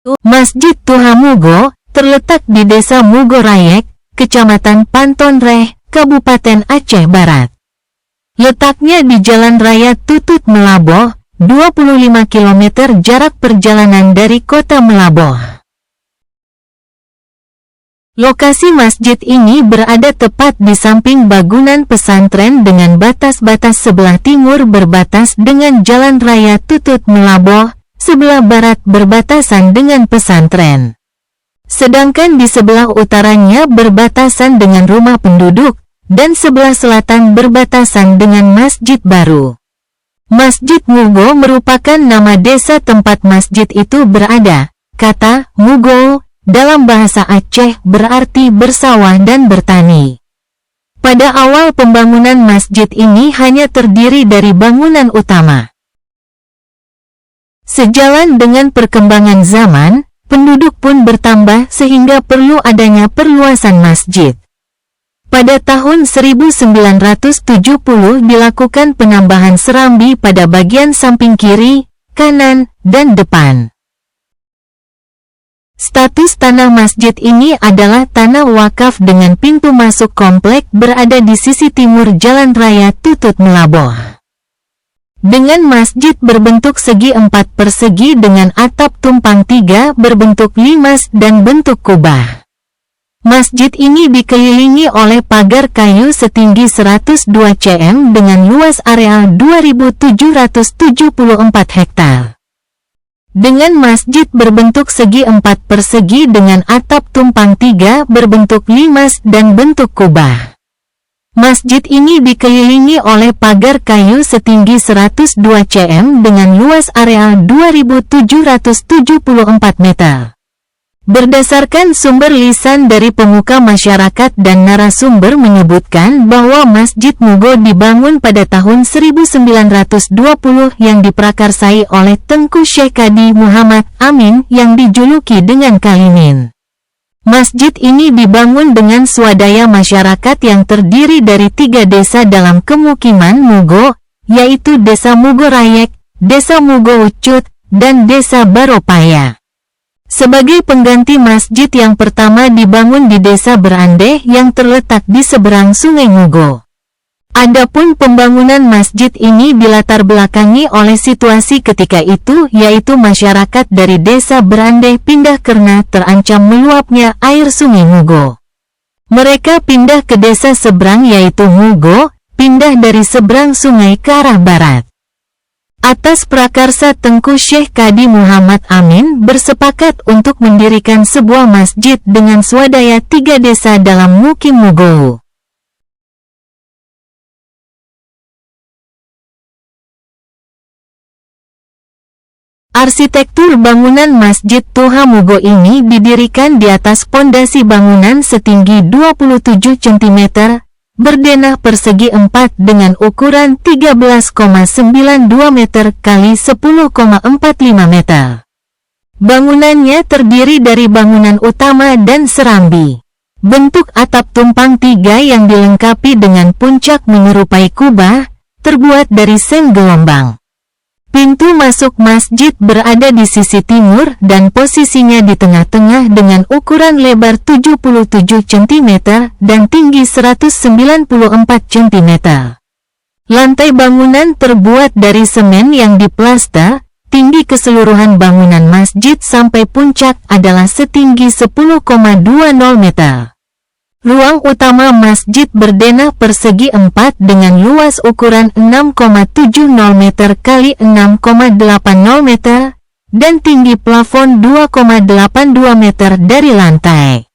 Masjid Tuha Mugo terletak di Desa Mugo Rayek, Kecamatan Panton Reh, Kabupaten Aceh Barat. Letaknya di Jalan Raya Tutut Melaboh, 25 km jarak perjalanan dari kota Melaboh. Lokasi masjid ini berada tepat di samping bangunan pesantren dengan batas-batas sebelah timur berbatas dengan Jalan Raya Tutut Melaboh, sebelah barat berbatasan dengan pesantren. Sedangkan di sebelah utaranya berbatasan dengan rumah penduduk, dan sebelah selatan berbatasan dengan masjid baru. Masjid Mugo merupakan nama desa tempat masjid itu berada. Kata Mugo dalam bahasa Aceh berarti bersawah dan bertani. Pada awal pembangunan masjid ini hanya terdiri dari bangunan utama. Sejalan dengan perkembangan zaman, penduduk pun bertambah sehingga perlu adanya perluasan masjid. Pada tahun 1970 dilakukan penambahan serambi pada bagian samping kiri, kanan, dan depan. Status tanah masjid ini adalah tanah wakaf dengan pintu masuk komplek berada di sisi timur Jalan Raya Tutut Melaboh. Dengan masjid berbentuk segi 4 persegi dengan atap tumpang 3 berbentuk limas dan bentuk kubah. Masjid ini dikelilingi oleh pagar kayu setinggi 102 cm dengan luas areal 2.774 hektar. Dengan masjid berbentuk segi 4 persegi dengan atap tumpang 3 berbentuk limas dan bentuk kubah. Masjid ini dikelilingi oleh pagar kayu setinggi 102 cm dengan luas areal 2.774 meter. Berdasarkan sumber lisan dari pemuka masyarakat dan narasumber menyebutkan bahwa Masjid Mugo dibangun pada tahun 1920 yang diprakarsai oleh Tengku Syekh Kadi Muhammad Amin yang dijuluki dengan Kalimin. Masjid ini dibangun dengan swadaya masyarakat yang terdiri dari 3 desa dalam kemukiman Mugo, yaitu Desa Mugo Rayek, Desa Mugo Ucut, dan Desa Baropaya. Sebagai pengganti masjid yang pertama dibangun di Desa Berandeh yang terletak di seberang Sungai Mugo. Adapun pembangunan masjid ini dilatar belakangi oleh situasi ketika itu, yaitu masyarakat dari Desa Berandeh pindah karena terancam meluapnya air Sungai Mugo. Mereka pindah ke desa seberang yaitu Mugo, pindah dari seberang sungai ke arah barat. Atas prakarsa Tengku Syekh Kadi Muhammad Amin bersepakat untuk mendirikan sebuah masjid dengan swadaya 3 desa dalam Mukim Mugo. Arsitektur bangunan Masjid Tuha Mugo ini didirikan di atas pondasi bangunan setinggi 27 cm, berdenah persegi 4 dengan ukuran 13,92 meter x 10,45 meter. Bangunannya terdiri dari bangunan utama dan serambi. Bentuk atap tumpang 3 yang dilengkapi dengan puncak menyerupai kubah, terbuat dari seng gelombang. Pintu masuk masjid berada di sisi timur dan posisinya di tengah-tengah dengan ukuran lebar 77 cm dan tinggi 194 cm. Lantai bangunan terbuat dari semen yang diplaster, tinggi keseluruhan bangunan masjid sampai puncak adalah setinggi 10,20 meter. Ruang utama masjid berdenah persegi 4 dengan luas ukuran 6,70 meter x 6,80 meter, dan tinggi plafon 2,82 meter dari lantai.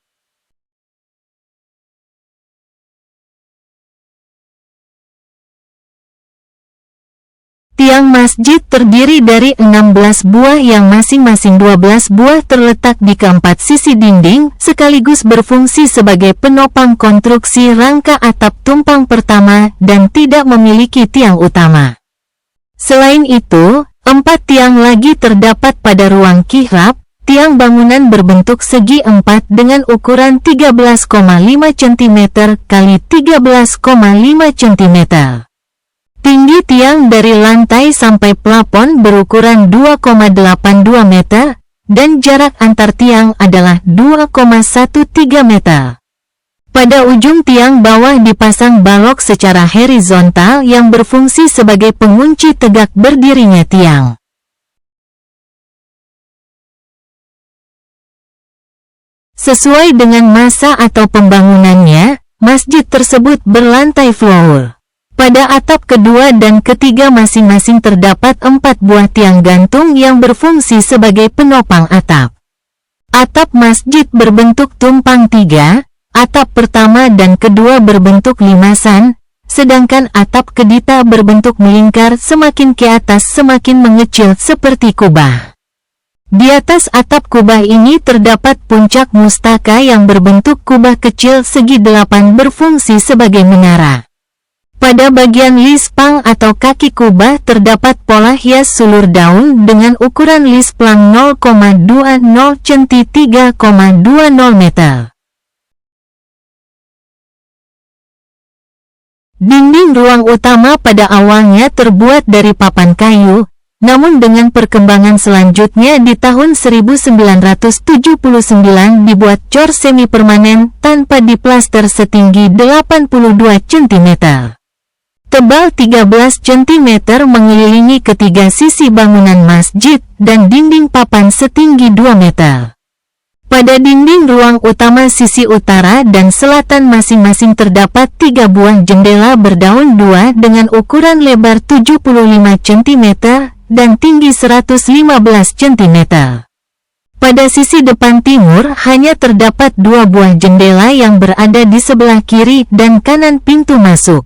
Tiang masjid terdiri dari 16 buah yang masing-masing 12 buah terletak di keempat sisi dinding, sekaligus berfungsi sebagai penopang konstruksi rangka atap tumpang pertama dan tidak memiliki tiang utama. Selain itu, 4 tiang lagi terdapat pada ruang kihrab, tiang bangunan berbentuk segi 4 dengan ukuran 13,5 cm x 13,5 cm. Tinggi tiang dari lantai sampai plafon berukuran 2,82 meter, dan jarak antar tiang adalah 2,13 meter. Pada ujung tiang bawah dipasang balok secara horizontal yang berfungsi sebagai pengunci tegak berdirinya tiang. Sesuai dengan masa atau pembangunannya, masjid tersebut berlantai floor. Pada atap kedua dan ketiga masing-masing terdapat 4 buah tiang gantung yang berfungsi sebagai penopang atap. Atap masjid berbentuk tumpang 3, atap pertama dan kedua berbentuk limasan, sedangkan atap kedita berbentuk melingkar semakin ke atas semakin mengecil seperti kubah. Di atas atap kubah ini terdapat puncak mustaka yang berbentuk kubah kecil segi 8 berfungsi sebagai menara. Pada bagian lispang atau kaki kubah terdapat pola hias sulur daun dengan ukuran lisplang 0,20 cm 3,20 meter. Dinding ruang utama pada awalnya terbuat dari papan kayu, namun dengan perkembangan selanjutnya di tahun 1979 dibuat cor semi-permanen tanpa diplaster setinggi 82 cm. Tebal 13 cm mengelilingi ketiga sisi bangunan masjid dan dinding papan setinggi 2 meter. Pada dinding ruang utama sisi utara dan selatan masing-masing terdapat 3 buah jendela berdaun 2 dengan ukuran lebar 75 cm dan tinggi 115 cm. Pada sisi depan timur hanya terdapat 2 buah jendela yang berada di sebelah kiri dan kanan pintu masuk.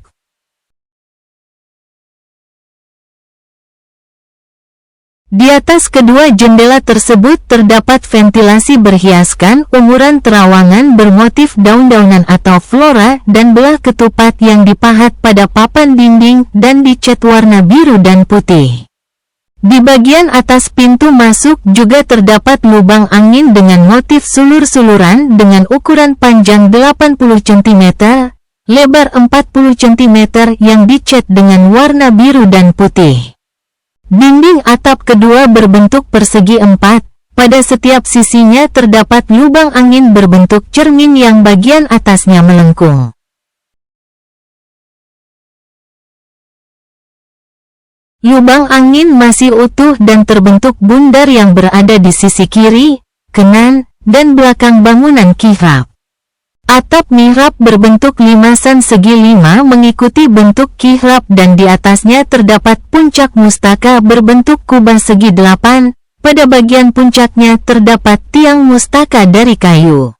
Di atas kedua jendela tersebut terdapat ventilasi berhiaskan umuran terawangan bermotif daun-daunan atau flora dan belah ketupat yang dipahat pada papan dinding dan dicat warna biru dan putih. Di bagian atas pintu masuk juga terdapat lubang angin dengan motif sulur-suluran dengan ukuran panjang 80 cm, lebar 40 cm yang dicat dengan warna biru dan putih. Dinding atap kedua berbentuk persegi 4, pada setiap sisinya terdapat lubang angin berbentuk cermin yang bagian atasnya melengkung. Lubang angin masih utuh dan terbentuk bundar yang berada di sisi kiri, kanan, dan belakang bangunan mihrab. Atap mihrab berbentuk limasan segi 5 mengikuti bentuk mihrab dan di atasnya terdapat puncak mustaka berbentuk kubah segi 8, pada bagian puncaknya terdapat tiang mustaka dari kayu.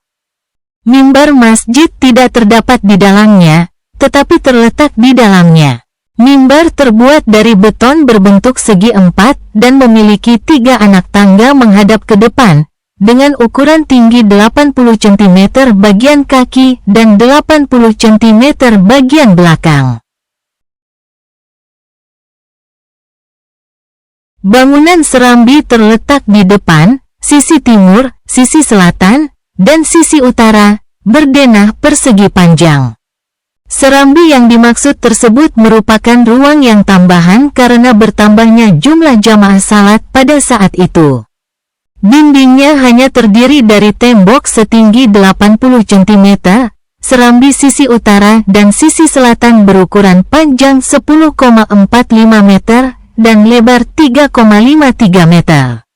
Mimbar masjid tidak terdapat di dalamnya, tetapi terletak di dalamnya. Mimbar terbuat dari beton berbentuk segi 4 dan memiliki 3 anak tangga menghadap ke depan, dengan ukuran tinggi 80 cm bagian kaki dan 80 cm bagian belakang. Bangunan serambi terletak di depan, sisi timur, sisi selatan, dan sisi utara, berdenah persegi panjang. Serambi yang dimaksud tersebut merupakan ruang yang tambahan karena bertambahnya jumlah jamaah salat pada saat itu. Dindingnya hanya terdiri dari tembok setinggi 80 cm, serambi sisi utara dan sisi selatan berukuran panjang 10,45 meter dan lebar 3,53 meter.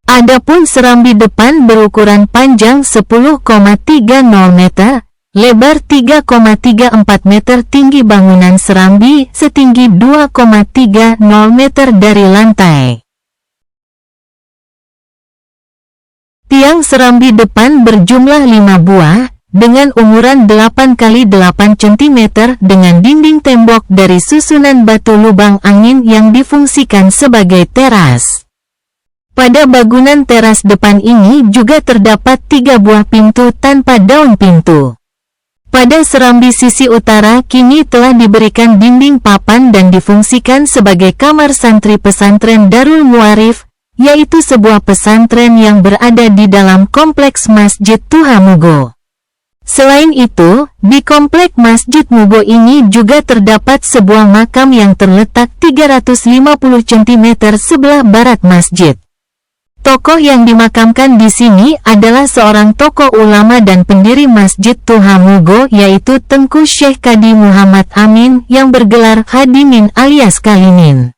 Adapun serambi depan berukuran panjang 10,30 meter, lebar 3,34 meter, tinggi bangunan serambi setinggi 2,30 meter dari lantai. Tiang serambi depan berjumlah 5 buah, dengan umuran 8 x 8 cm dengan dinding tembok dari susunan batu lubang angin yang difungsikan sebagai teras. Pada bangunan teras depan ini juga terdapat 3 buah pintu tanpa daun pintu. Pada serambi sisi utara kini telah diberikan dinding papan dan difungsikan sebagai kamar santri pesantren Darul Muarif, yaitu sebuah pesantren yang berada di dalam kompleks Masjid Tuha Mugo. Selain itu, di kompleks Masjid Mugo ini juga terdapat sebuah makam yang terletak 350 cm sebelah barat masjid. Tokoh yang dimakamkan di sini adalah seorang tokoh ulama dan pendiri Masjid Tuha Mugo, yaitu Tengku Syekh Kadi Muhammad Amin yang bergelar Hadimin alias Kalimin.